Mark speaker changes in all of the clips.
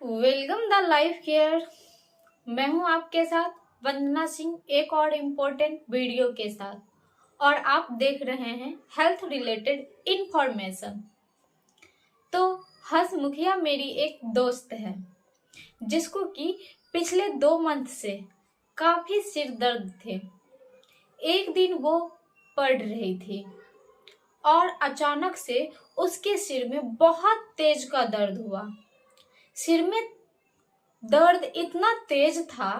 Speaker 1: Welcome the life care. मैं हूं आपके साथ वंदना सिंह, एक और इम्पोर्टेंट वीडियो के साथ, और आप देख रहे हैं हेल्थ रिलेटेड इंफॉर्मेशन। तो हंसमुखिया मेरी एक दोस्त है जिसको कि पिछले 2 मंथ से काफी सिर दर्द थे। एक दिन वो पढ़ रही थी और अचानक से उसके सिर में बहुत तेज का दर्द हुआ। सिर में दर्द इतना तेज था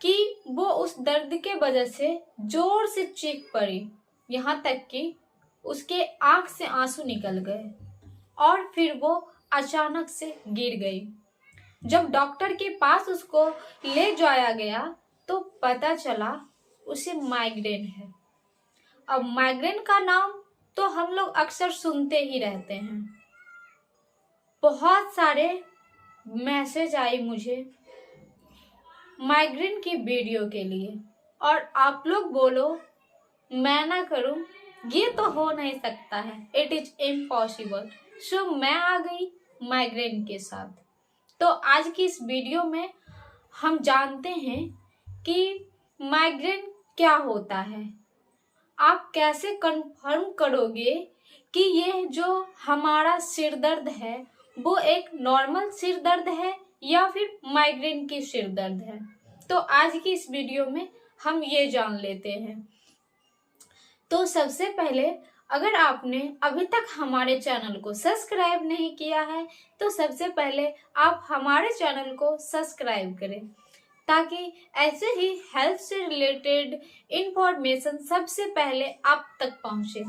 Speaker 1: कि वो उस दर्द के वजह से जोर से चीख पड़ी, यहाँ तक कि उसके आंख से आंसू निकल गए और फिर वो अचानक से गिर गई। जब डॉक्टर के पास उसको ले जाया गया तो पता चला उसे माइग्रेन है। अब माइग्रेन का नाम तो हम लोग अक्सर सुनते ही रहते हैं। बहुत सारे मैसेज आई मुझे माइग्रेन की वीडियो के लिए, और आप लोग बोलो मैं ना करूं, ये तो हो नहीं सकता है, इट इज इम्पॉसिबल। सो मैं आ गई माइग्रेन के साथ। तो आज की इस वीडियो में हम जानते हैं कि माइग्रेन क्या होता है, आप कैसे कंफर्म करोगे कि ये जो हमारा सिर दर्द है वो एक नॉर्मल सिर दर्द है या फिर माइग्रेन की सिर दर्द है। तो आज की इस वीडियो में हम ये जान लेते हैं। तो सबसे पहले, अगर आपने अभी तक हमारे चैनल को सब्सक्राइब नहीं किया है तो सबसे पहले आप हमारे चैनल को सब्सक्राइब करें ताकि ऐसे ही हेल्थ से रिलेटेड इंफॉर्मेशन सबसे पहले आप तक पहुंचे।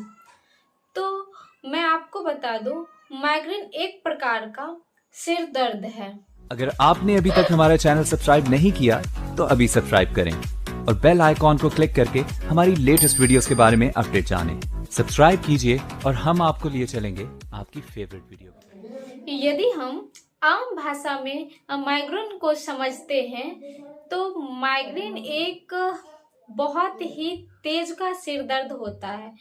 Speaker 1: तो मैं आपको बता दूं, माइग्रेन एक प्रकार का सिर दर्द है।
Speaker 2: अगर आपने अभी तक हमारा चैनल सब्सक्राइब नहीं किया तो अभी सब्सक्राइब करें और बेल आइकॉन को क्लिक करके हमारी लेटेस्ट वीडियोस के बारे में अपडेट जानें। सब्सक्राइब कीजिए और हम आपको लिए चलेंगे आपकी फेवरेट वीडियो।
Speaker 1: यदि हम आम भाषा में माइग्रेन को समझते हैं तो माइग्रेन एक बहुत ही तेज का सिर दर्द होता है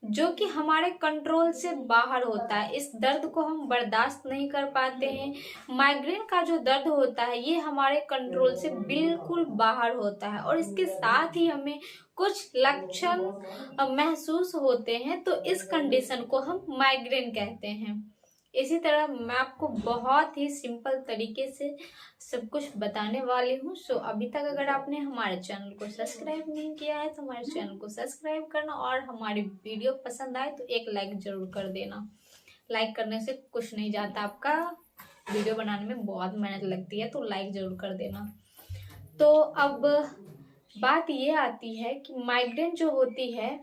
Speaker 1: जो कि हमारे कंट्रोल से बाहर होता है। इस दर्द को हम बर्दाश्त नहीं कर पाते हैं। माइग्रेन का जो दर्द होता है ये हमारे कंट्रोल से बिल्कुल बाहर होता है और इसके साथ ही हमें कुछ लक्षण महसूस होते हैं, तो इस कंडीशन को हम माइग्रेन कहते हैं। इसी तरह मैं आपको बहुत ही सिंपल तरीके से सब कुछ बताने वाली हूँ। सो अभी तक अगर आपने हमारे चैनल को सब्सक्राइब नहीं किया है तो हमारे चैनल को सब्सक्राइब करना, और हमारी वीडियो पसंद आए तो एक लाइक जरूर कर देना। लाइक करने से कुछ नहीं जाता, आपका वीडियो बनाने में बहुत मेहनत लगती है, तो लाइक जरूर कर देना। तो अब बात ये आती है कि माइग्रेन जो होती है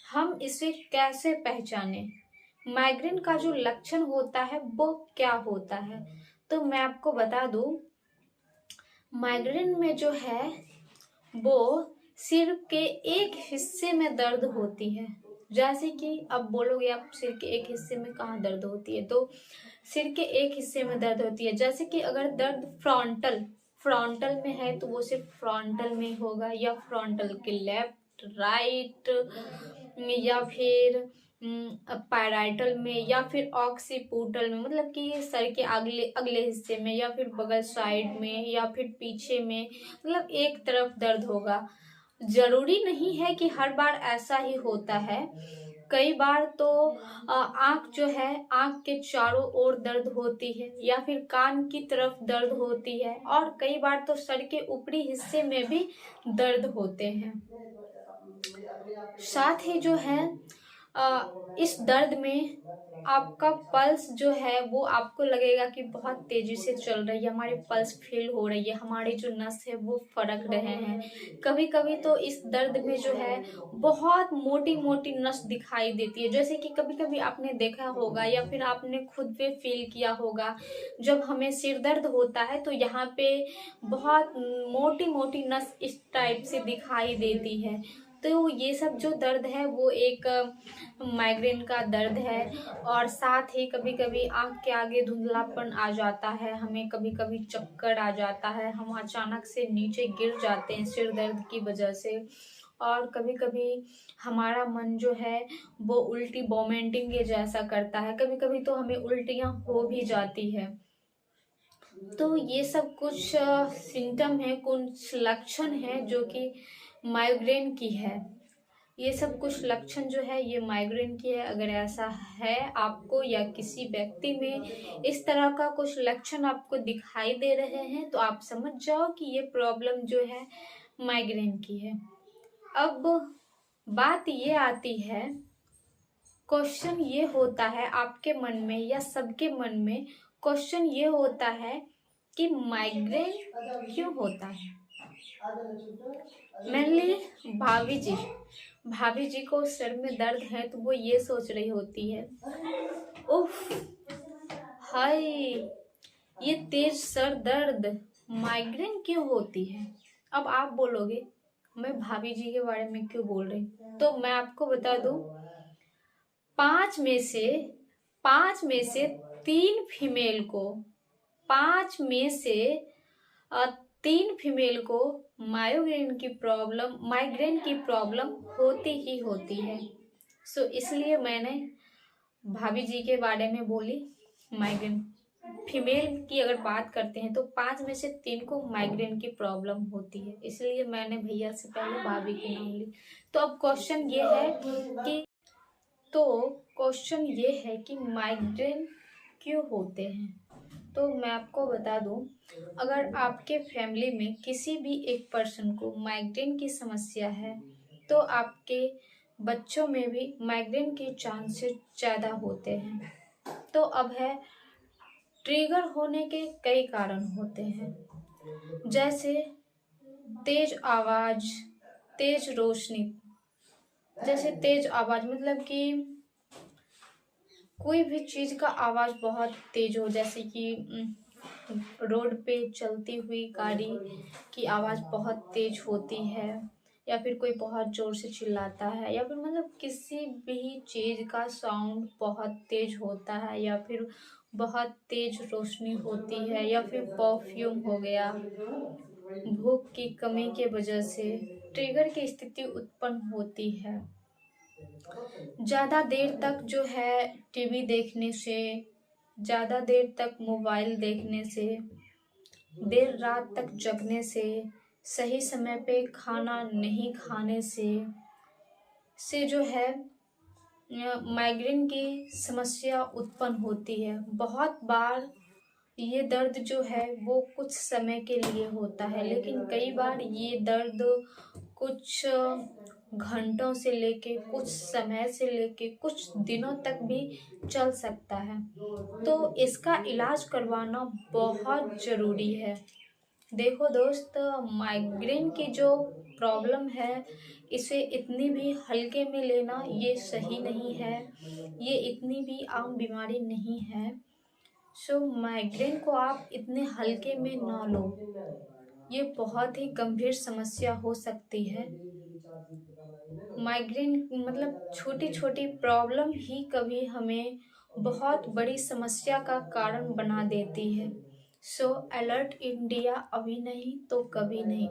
Speaker 1: हम इसे कैसे पहचाने, माइग्रेन का जो लक्षण होता है वो क्या होता है। तो मैं आपको बता दूं, माइग्रेन में जो है वो सिर के एक हिस्से में दर्द होती है। जैसे कि अब बोलोगे आप सिर के एक हिस्से में कहाँ दर्द होती है, तो सिर के एक हिस्से में दर्द होती है। जैसे कि अगर दर्द फ्रंटल में है तो वो सिर्फ फ्रंटल में होगा, या फ्रंटल के लेफ्ट राइट, या फिर पैराइटल में, या फिर ऑक्सीपुटल में, मतलब कि सर के अगले अगले हिस्से में, या फिर बगल साइड में, या फिर पीछे में, मतलब एक तरफ दर्द होगा। जरूरी नहीं है कि हर बार ऐसा ही होता है। कई बार तो आंख जो है, आंख के चारों ओर दर्द होती है, या फिर कान की तरफ दर्द होती है, और कई बार तो सर के ऊपरी हिस्से में भी दर्द होते हैं। साथ ही जो है इस दर्द में आपका पल्स जो है वो आपको लगेगा कि बहुत तेजी से चल रही है, हमारी पल्स फील हो रही है, हमारी जो नस है वो फड़क रहे हैं। कभी कभी तो इस दर्द में जो है बहुत मोटी मोटी नस दिखाई देती है। जैसे कि कभी कभी आपने देखा होगा या फिर आपने खुद पे फील किया होगा, जब हमें सिर दर्द होता है तो यहाँ पे बहुत मोटी मोटी नस इस टाइप से दिखाई देती है। तो ये सब जो दर्द है वो एक माइग्रेन का दर्द है। और साथ ही कभी कभी आंख के आगे धुंधलापन आ जाता है, हमें कभी कभी चक्कर आ जाता है, हम अचानक से नीचे गिर जाते हैं सिर दर्द की वजह से। और कभी कभी हमारा मन जो है वो उल्टी वोमिटिंग के जैसा करता है, कभी कभी तो हमें उल्टियाँ हो भी जाती है। तो ये सब कुछ सिम्टम है, कुछ लक्षण है जो कि माइग्रेन की है। ये सब कुछ लक्षण जो है ये माइग्रेन की है। अगर ऐसा है आपको या किसी व्यक्ति में इस तरह का कुछ लक्षण आपको दिखाई दे रहे हैं तो आप समझ जाओ कि ये प्रॉब्लम जो है माइग्रेन की है। अब बात ये आती है, क्वेश्चन ये होता है आपके मन में या सबके मन में क्वेश्चन ये होता है कि माइग्रेन क्यों होता है। मेनली भाभी जी को सर में दर्द है तो वो ये सोच रही होती है, उफ हाय ये तेज सर दर्द माइग्रेन क्यों होती है। अब आप बोलोगे मैं भाभी जी के बारे में क्यों बोल रही हूँ, तो मैं आपको बता दूं, पांच में से तीन फीमेल को माइग्रेन की प्रॉब्लम होती ही होती है। सो इसलिए मैंने भाभी जी के बारे में बोली। माइग्रेन फीमेल की अगर बात करते हैं तो 5 में से 3 को माइग्रेन की प्रॉब्लम होती है, इसलिए मैंने भैया से पहले भाभी की नाम ली। तो अब क्वेश्चन ये है कि माइग्रेन क्यों होते हैं। तो मैं आपको बता दूं, अगर आपके फैमिली में किसी भी एक पर्सन को माइग्रेन की समस्या है तो आपके बच्चों में भी माइग्रेन के चांसेस ज़्यादा होते हैं। तो अब है, ट्रिगर होने के कई कारण होते हैं, जैसे तेज आवाज़, तेज रोशनी। जैसे तेज आवाज़ मतलब कि कोई भी चीज़ का आवाज़ बहुत तेज हो, जैसे कि रोड पे चलती हुई गाड़ी की आवाज़ बहुत तेज होती है, या फिर कोई बहुत ज़ोर से चिल्लाता है, या फिर मतलब किसी भी चीज़ का साउंड बहुत तेज होता है, या फिर बहुत तेज रोशनी होती है, या फिर परफ्यूम हो गया। भूख की कमी के वजह से ट्रिगर की स्थिति उत्पन्न होती है। ज़्यादा देर तक जो है टीवी देखने से, ज़्यादा देर तक मोबाइल देखने से, देर रात तक जगने से, सही समय पे खाना नहीं खाने से जो है माइग्रेन की समस्या उत्पन्न होती है। बहुत बार ये दर्द जो है वो कुछ समय के लिए होता है, लेकिन कई बार ये दर्द कुछ घंटों से लेके, कुछ समय से लेके कुछ दिनों तक भी चल सकता है। तो इसका इलाज करवाना बहुत ज़रूरी है। देखो दोस्त, माइग्रेन की जो प्रॉब्लम है इसे इतनी भी हल्के में लेना ये सही नहीं है, ये इतनी भी आम बीमारी नहीं है। सो माइग्रेन को आप इतने हल्के में ना लो, ये बहुत ही गंभीर समस्या हो सकती है। माइग्रेन मतलब छोटी छोटी प्रॉब्लम ही कभी हमें बहुत बड़ी समस्या का कारण बना देती है। सो अलर्ट इंडिया, अभी नहीं तो कभी नहीं।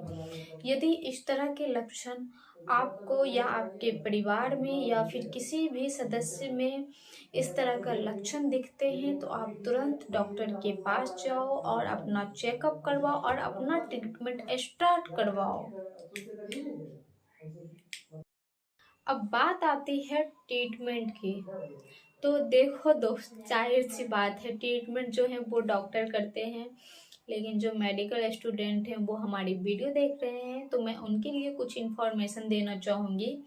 Speaker 1: यदि इस तरह के लक्षण आपको या आपके परिवार में या फिर किसी भी सदस्य में इस तरह का लक्षण दिखते हैं तो आप तुरंत डॉक्टर के पास जाओ और अपना चेकअप करवाओ और अपना ट्रीटमेंट स्टार्ट करवाओ। अब बात आती है ट्रीटमेंट की। तो देखो दोस्त, जाहिर सी बात है ट्रीटमेंट जो है वो डॉक्टर करते हैं, लेकिन जो मेडिकल स्टूडेंट हैं वो हमारी वीडियो देख रहे हैं तो मैं उनके लिए कुछ इन्फॉर्मेशन देना चाहूँगी।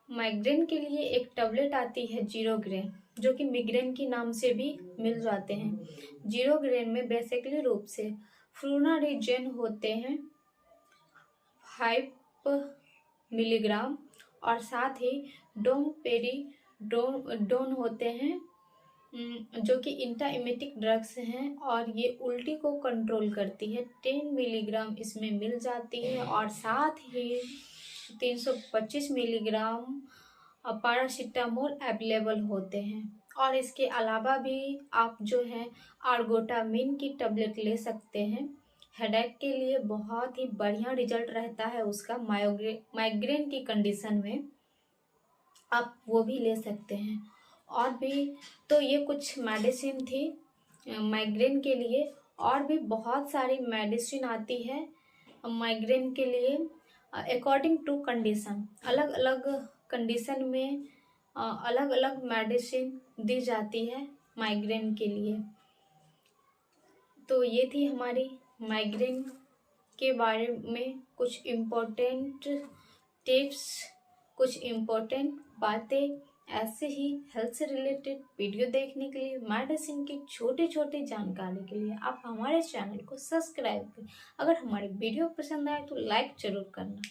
Speaker 1: माइग्रेन के लिए एक टैबलेट आती है जीरोग्रेन, जो कि मिग्रेन के नाम से भी मिल जाते हैं। जीरोग्रेन में बेसिकली रूप से फ्लूनारिजेन होते हैं 5 मिलीग्राम, और साथ ही डोन होते हैं जो कि इंटाइमेटिक ड्रग्स हैं और ये उल्टी को कंट्रोल करती है। 10 मिलीग्राम इसमें मिल जाती है, और साथ ही 325 मिलीग्राम पैरासीटामोल अवेलेबल होते हैं। और इसके अलावा भी आप जो है आर्गोटामिन की टैबलेट ले सकते हैं। हेडेक के लिए बहुत ही बढ़िया रिजल्ट रहता है उसका, माइग्रेन की कंडीशन में आप वो भी ले सकते हैं। और भी तो ये कुछ मेडिसिन थी माइग्रेन के लिए, और भी बहुत सारी मेडिसिन आती है माइग्रेन के लिए अकॉर्डिंग टू कंडीशन। अलग अलग कंडीशन में अलग अलग मेडिसिन दी जाती है माइग्रेन के लिए। तो ये थी हमारी माइग्रेन के बारे में कुछ इम्पोर्टेंट टिप्स, कुछ इम्पोर्टेंट बातें। ऐसे ही हेल्थ से रिलेटेड वीडियो देखने के लिए, मेडिसिन की छोटी छोटी जानकारी के लिए आप हमारे चैनल को सब्सक्राइब करें। अगर हमारी वीडियो पसंद आए तो लाइक जरूर करना।